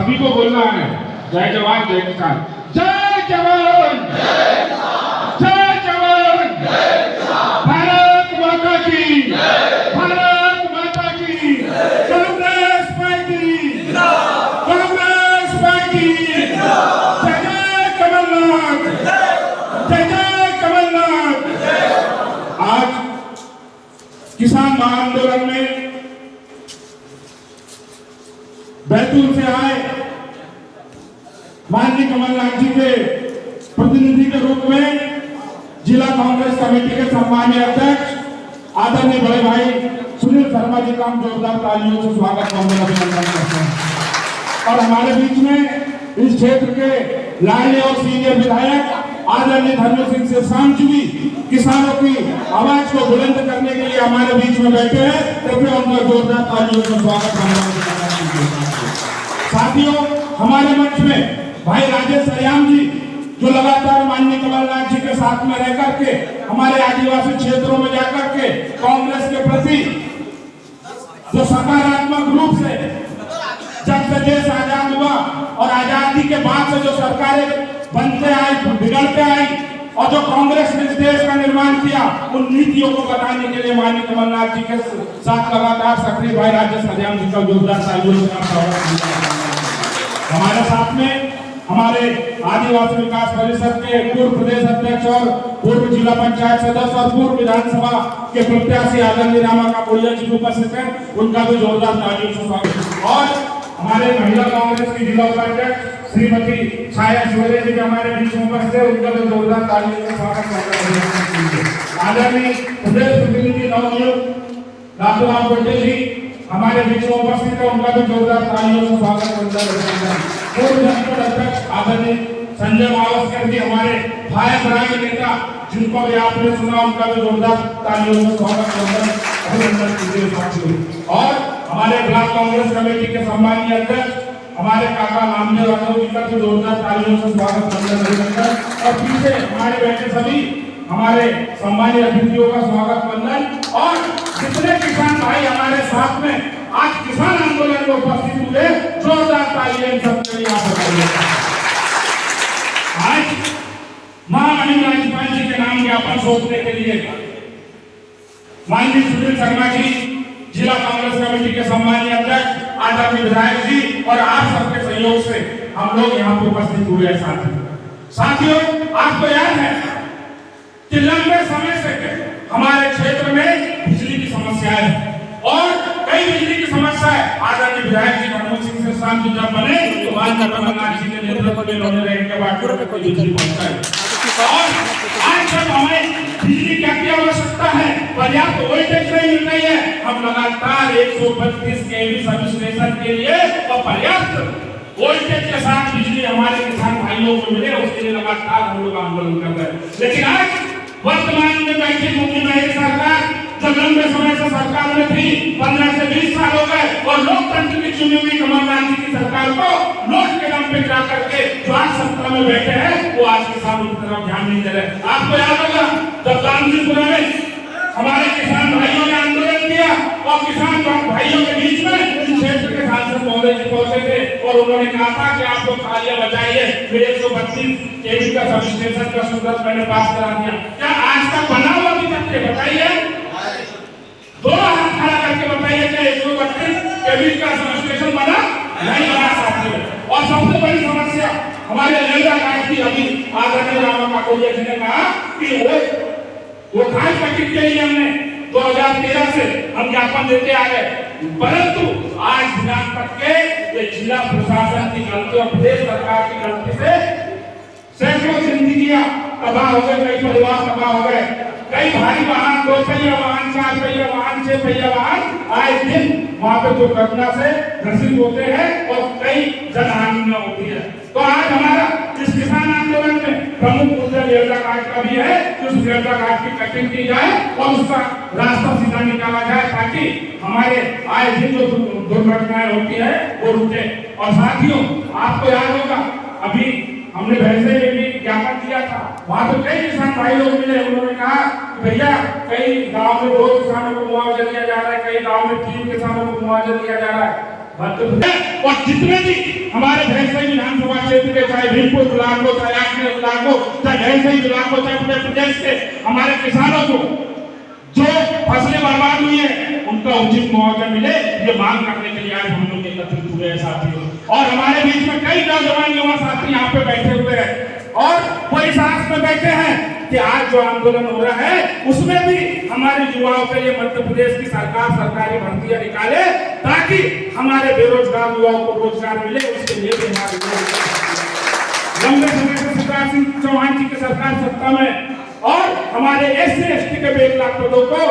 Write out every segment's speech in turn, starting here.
सभी को बोलना है जय जवान जय किसान। जय जवान जय जवान, भारत माता की, भारत माता की, कांग्रेस पार्टी, कांग्रेस पार्टी, जय जय कमलनाथ, जय जय कमलनाथ। आज किसान महाआंदोलन में बैतूल से आए माननीय कमलनाथ जी के प्रतिनिधि के रूप में जिला कांग्रेस कमेटी के सम्मानीय अध्यक्ष आदरणीय बड़े भाई सुनील शर्मा जी का हम जोरदार तालियों से स्वागत अभिनंदन करते हैं। और हमारे बीच में इस क्षेत्र के लाडले और सीनियर विधायक आदरणीय धर्मेंद्र सिंह शेषाम जी भी किसानों की आवाज को बुलंद करने के लिए हमारे बीच में बैठे हैं। कृपया उनका जोरदार तालियों से स्वागत करना। साथियों, हमारे मंच में भाई राजेश सरियाम जी जो लगातार माननीय कमलनाथ जी के साथ में रह करके हमारे आदिवासी क्षेत्रों में जाकर के कांग्रेस के प्रति जो सकारात्मक रूप से जब से देश आजाद हुआ और आजादी के बाद से जो सरकारें बनते आई बिगड़ते आई और जो कांग्रेस ने इस देश का निर्माण किया, उन नीतियों को बताने के लिए माननीय कमलनाथ जी के साथ लगातार सक्रिय भाई राजेश सरियाम जी का जोरदार तालियों से हमारे साथ में हमारे आदिवासी विकास परिषद के पूर्व प्रदेश अध्यक्ष और पूर्व जिला पंचायत सदस्य और पूर्व विधानसभा के प्रत्याशी आदरणीय रामा काकोड़िया जी उपस्थित हैं, उनका भी जोरदार तालियों से स्वागत। और हमारे महिला कांग्रेस की जिला उपाध्यक्ष श्रीमती छाया सुरेश जी हमारे बीच में उपस्थित है, उनका भी जोरदार तालियों से स्वागत करते हैं। आदरणीय प्रदेश प्रतिनिधि नवनियुक्त रामलाल पटेल जी हमारे बीच में उपस्थित है, उनका भी जोरदार तालियों से स्वागत करते हैं। पूर्व जनपद अध्यक्ष आदरणीय संजय मावस्कर जी हमारे भाई के नेता, जिनको भी आपने सुना, उनका भी जोरदार तालियों से स्वागत करते हैं। और हमारे ब्लॉक कांग्रेस कमेटी के सम्मानीय अध्यक्ष हमारे काका नामदेव यादव जी का भी जोरदार तालियों से स्वागत करते हैं। और पीछे हमारे बैठे सभी हमारे सम्मानीय अतिथियों का स्वागत वंदन। और जितने किसान भाई हमारे साथ में आज किसान आंदोलन में उपस्थित हुए, जोरदार तालियां सबके लिए आज महामहिम राज्यपाल जी के नाम ज्ञापन सौंपने के लिए माननीय सुनील शर्मा जी जिला कांग्रेस कमेटी के सम्मानीय अध्यक्ष आदरणीय विधायक जी और आप सबके सहयोग से हम लोग यहाँ पर उपस्थित हुए हैं। साथियों, आपको याद है कि लंबे समय से हमारे क्षेत्र में बिजली की समस्या है और कई बिजली की समस्या है। आदरणीय विधायक जी धर्मेंद्र सिंह शेषाम जी जब बने तो माननीय कमलनाथ जी के नेतृत्व में उन्होंने इनके बाद बिजली पहुंचाई। और आज जब हमें बिजली की आवश्यकता है, पर्याप्त वोल्टेज नहीं मिल रही है, हम लगातार 132 केवी सब स्टेशन के लिए और पर्याप्त वोल्टेज के साथ बिजली हमारे किसान भाइयों को मिले, उसके लिए लगातार हम लोग आंदोलन कर रहे हैं। लेकिन आज वर्तमान में बैठी मुख्यमंत्री सरकार जो लंबे समय से सरकार में थी, 15 से 20 साल हो गए, और लोकतंत्र की चुनी हुई कमलनाथ जी की सरकार को नोट के दम पे जा करके जो आज सत्ता में बैठे हैं, वो आज किसानों की तरफ ध्यान नहीं दे रहे। आपको याद होगा जब गांधीपुरा में हमारे किसान भाइयों ने आंदोलन किया और किसान भाइयों के बीच में इस क्षेत्र के सांसद महोदय जी पहुंचे थे और उन्होंने कहा था कि आप लोग तालियां बजाइए, 132 केवी का सब स्टेशन का सूरत मैंने पास करा दिया। क्या आज तक बना हुआ अभी तक के बताइए, दोनों हाथ खड़ा करके बताइए कि 132 केवी का सब स्टेशन बना नहीं बना साथियों। और सबसे बड़ी समस्या हमारे लेला घाट की, अभी आदरणीय रामा काकोड़िया जी ने कहा कि वो घाट कटिंग के लिए हमने 2013 से हम ज्ञापन देते आ गए, परंतु आज दिनांक तक के ये जिला प्रशासन की गलती और प्रदेश सरकार की गलती से सैकड़ों जिंदगियां तबाह हो गए, कई परिवार तबाह हो गए, कई भारी वाहन, 2 पहिया वाहन, 4 पहिया वाहन, 6 पहिया वाहन आए दिन वहां पे दुर्घटना से ग्रसित होते हैं और कई जनहानियां होती है। तो आज हमारा इस किसान आंदोलन में प्रमुख मुद्दा लेवला घाट का भी है कि उस लेवला घाट की कटिंग की जाए और उसका रास्ता सीधा निकाला जाए ताकि हमारे आए दिन जो दुर्घटनाएं होती है वो रुके। और साथियों, आपको याद होगा अभी हमने भैंसे में भी ज्ञापन दिया था, वहां तो कई किसान भाई लोग मिले, उन्होंने कहा भैया कई गांव में 2 किसानों को मुआवजा दिया जा रहा है, कई गांव में 3 किसानों को मुआवजा दिया जा रहा है। और जितने भी हमारे भैंसई विधानसभा क्षेत्र के चाहे भीमपुर ब्लॉक हो, चाहे आठनेर ब्लॉक हो, चाहे भैंसई ब्लॉक हो, चाहे पूरे प्रदेश के हमारे किसानों को जो फसलें बर्बाद हुई है उनका उचित मुआवजा मिले, ये मांग करने के लिए आज हम लोग एकत्रित हुए हैं साथियों। और हमारे बीच में कई नौजवान युवा साथी यहाँ पे बैठे हुए हैं और वो इस आस में बैठे हैं कि आज जो आंदोलन हो रहा है उसमें भी हमारे युवाओं के लिए मध्य प्रदेश की सरकार सरकारी भर्तियां निकाले ताकि हमारे बेरोजगार युवाओं को रोजगार मिले। उसके लिए भी हमारे लंबे समय से शिवराज सिंह चौहान जी की सरकार सत्ता में और हमारे SC ST के 1 लाख पदों को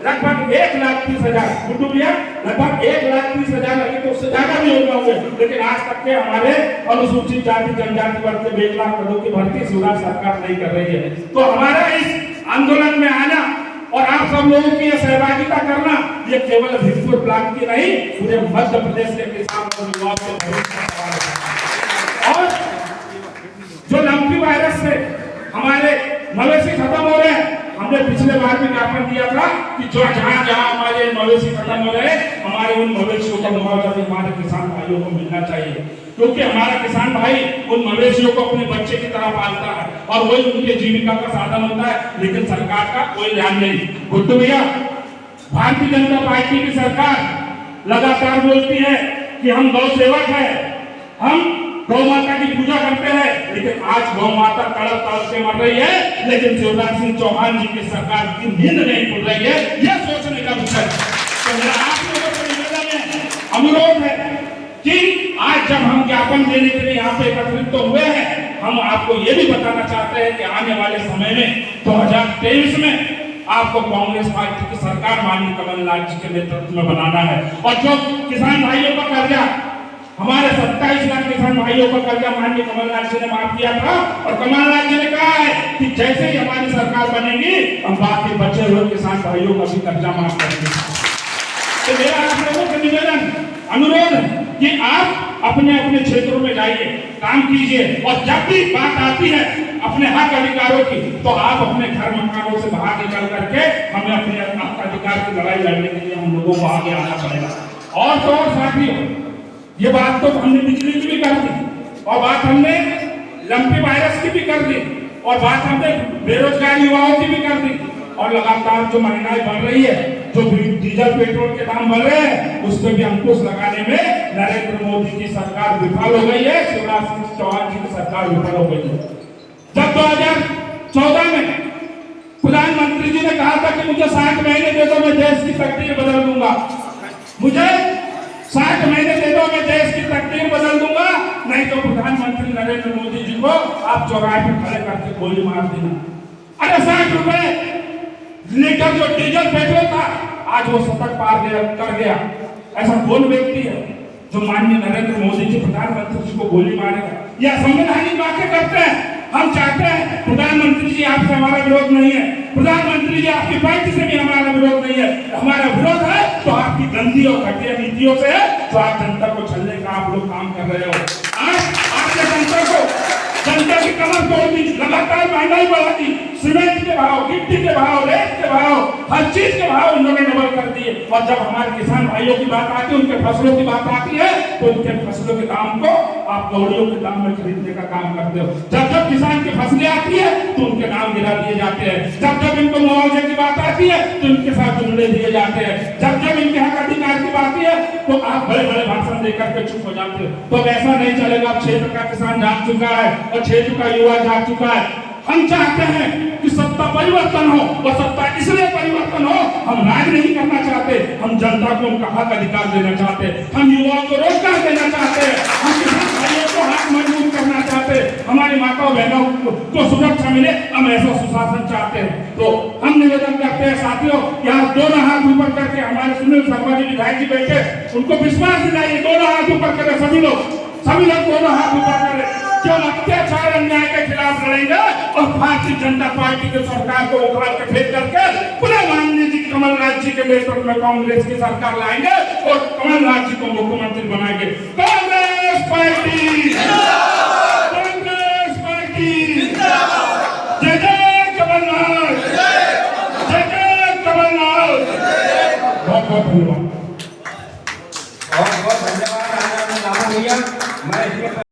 लगभग 1,30,000 गुड्डू भैया लगभग 1,30,000 लगे तो उससे ज्यादा भी होगा हुए, लेकिन आज तक के हमारे अनुसूचित जाति जनजाति वर्ग के 1 लाख पदों की भर्ती शिवराज सरकार नहीं कर रही है। तो हमारा इस आंदोलन में आना और आप सब लोगों की सहभागिता करना ये केवल भीमपुर ब्लॉक की नहीं पूरे मध्य प्रदेश के किसानों और युवाओं के भविष्य का सवाल है। और जो लंपी वायरस से हमारे मवेशी खत्म हो रहे हैं, हमने पिछले बार भी ज्ञापन दिया था कि जो जहां जहां हमारे मवेशी खत्म हो रहे हैं हमारे उन मवेशियों का मुआवजा भी हमारे किसान भाइयों को मिलना चाहिए, क्योंकि हमारा किसान भाई उन मवेशियों को अपने बच्चे की तरह पालता है और वही उनके जीविका का साधन होता है, लेकिन सरकार का कोई ध्यान नहीं। गुड्डू भैया, भारतीय जनता पार्टी की सरकार लगातार बोलती है कि हम गौ सेवक है, हम गौ माता की पूजा करते हैं, लेकिन आज गौ माता तड़प तड़प के मर रही है, लेकिन शिवराज सिंह चौहान जी की सरकार की नींद नहीं खुल रही है, यह सोचने का विषय। तो मेरा आप लोगों से निवेदन है, अनुरोध है कि आज जब हम ज्ञापन देने के लिए यहाँ पे एकत्रित तो हुए हैं, हम आपको ये भी बताना चाहते हैं कि आने वाले समय में 2023 में आपको कांग्रेस पार्टी की सरकार माननीय कमलनाथ जी के नेतृत्व में बनाना है। और जो किसान भाइयों का कर्जा, हमारे 27 लाख किसान भाइयों का कर्जा माननीय कमलनाथ जी ने माफ किया था और कमलनाथ जी ने कहा है कि जैसे ही हमारी सरकार बनेगी हम बाकी बचे हुए किसान भाइयों का भी कर्जा माफ करेंगे। तो मेरा आप लोगों से निवेदन अनुरोध है कि आप अपने अपने क्षेत्रों में जाइए, काम कीजिए और जब भी बात आती है अपने हक अधिकारों की तो आप अपने घर मकानों से बाहर निकल करके हमें अपने हक अधिकार की लड़ाई लड़ने के लिए हम लोगों को आगे आना पड़ेगा। और तो और साथियों, ये बात तो हमने बिजली की भी कर दी और बात हमने लंपी वायरस की भी कर दी और बात हमने बेरोजगार युवाओं की भी कर दी और लगातार जो महंगाई बढ़ रही है, जो डीजल पेट्रोल के दाम बढ़ रहे हैं, उस पर भी अंकुश लगाने में नरेंद्र मोदी की सरकार विफल हो गई है, शिवराज सिंह चौहान जी की सरकार विफल हो गई है। जब 2014 में प्रधानमंत्री जी ने कहा था कि मुझे 60 महीने दे दो मैं देश की तकदीर बदल दूंगा, मुझे 60 महीने दे दो मैं देश की तकदीर बदल दूंगा, नहीं तो प्रधानमंत्री नरेंद्र मोदी जी को आप चौराहे पर खड़े करके गोली मार देना। अरे 60 रुपए लीटर जो डीजल पेट्रोल था आज वो 70 पार कर गया। ऐसा कौन व्यक्ति है जो माननीय नरेंद्र मोदी जी प्रधानमंत्री जी को गोली मारेगा? यह संवैधानिक बातें करते हैं। हम चाहते हैं प्रधानमंत्री जी आपसे हमारा विरोध नहीं है, प्रधानमंत्री जी आपकी पार्टी से भी हमारा विरोध नहीं है, हमारा विरोध है तो आपकी गंदी और घटिया नीतियों से है जो आप जनता को छलने का आप लोग काम कर रहे हो। आज आपने जनता की कमर तोड़ दी, लगातार महंगाई बढ़ा दी, सीमेंट के भाव, गिट्टी के भाव, रेत के भाव, हर चीज के भाव उन्होंने डबल कर दिए। और जब हमारे किसान भाइयों की बात आती है, उनके फसलों की बात आती है तो उनके फसलों के दाम को आप कौड़ियों के दाम में खरीदने का काम करते हो। जब जब किसान की फसलें आती है तो उनके नाम गिरा दिए जाते हैं, जब जब इनको मुआवजे की बात आती है तो इनके साथ जुमले दिए जाते हैं, जब जब इनके हक अधिकार की बात है तो आप बड़े बड़े भाषण देकर के चुप हो जाते हो। तो ऐसा नहीं चलेगा। क्षेत्र का किसान जाग चुका है और क्षेत्र का युवा जाग चुका है। हम चाहते हैं कि सत्ता परिवर्तन हो और सत्ता इसलिए परिवर्तन हो, हम राज नहीं करना चाहते, हम जनता को उनका हक अधिकार देना चाहते हैं, हम युवाओं को रोजगार देना चाहते हैं, हम किसान भाइयों को हाथ मजबूत करना चाहते हैं, हमारी माताओं बहनों को सुरक्षा मिले, हम ऐसा सुशासन चाहते हैं। तो हम निवेदन करते हैं साथियों, यहाँ दोनों हाथ ऊपर करके हमारे सुनील शर्मा जी विधायक जी बैठे, उनको विश्वास दिलाइए, दोनों हाथ ऊपर करें सभी लोग दोनों हाथ ऊपर करें। जो अत्याचार अन्याय के खिलाफ लड़ेंगे और भारतीय जनता पार्टी की सरकार को उखाड़ के फेंक करके पुनः माननीय जी कमलनाथ जी के नेतृत्व में कांग्रेस की सरकार लाएंगे और कमलनाथ जी को मुख्यमंत्री बनाएंगे। कांग्रेस पार्टी, कांग्रेस पार्टी, जय जय कमलनाथ, जय जय कमलनाथ। बहुत बहुत धन्यवाद। बहुत बहुत धन्यवाद भैया। मैं